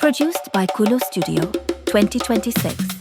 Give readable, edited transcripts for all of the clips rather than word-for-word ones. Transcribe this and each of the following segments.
Produced by KULOWSTUDIO 2026.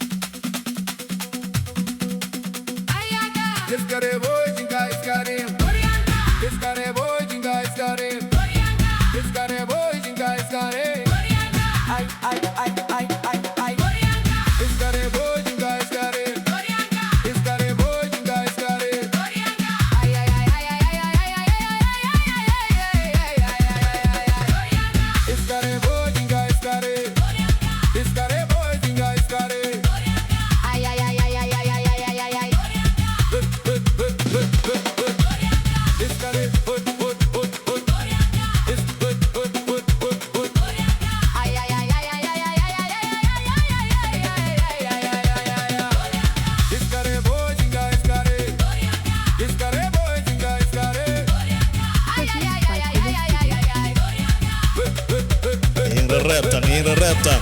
Reptan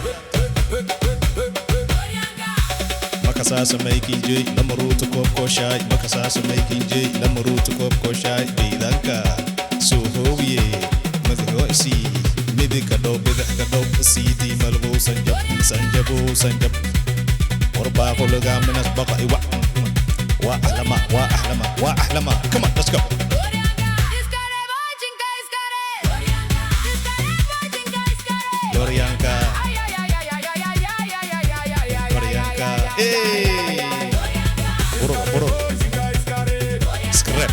Makasasa making J Lamaruto kop koshai Makasasa making J Lamaruto kop koshai Goriyanka So hoye Madho isi Midika do Sidi malvo sanjab Orba kologa minas baka iwa Wa ahlama Come on, let's go. Goriyanka, hey, bro,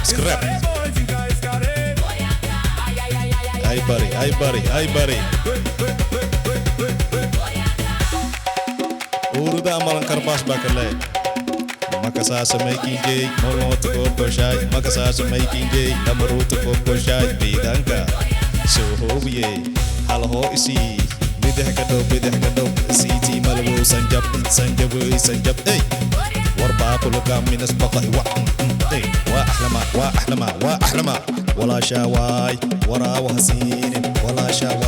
scrap. Ay buddy. Uruda amalan karbas bakale. Makasasa making J, Moloto koshai. Makasasa making J, Lamaruto koshai. Goriyanka, so hoye, halo isi. Bideh kado Siti malwo sanjab hey warba kuluga minas baka iwa hey wa ahlama wala shawai wara wahsinin wala shawai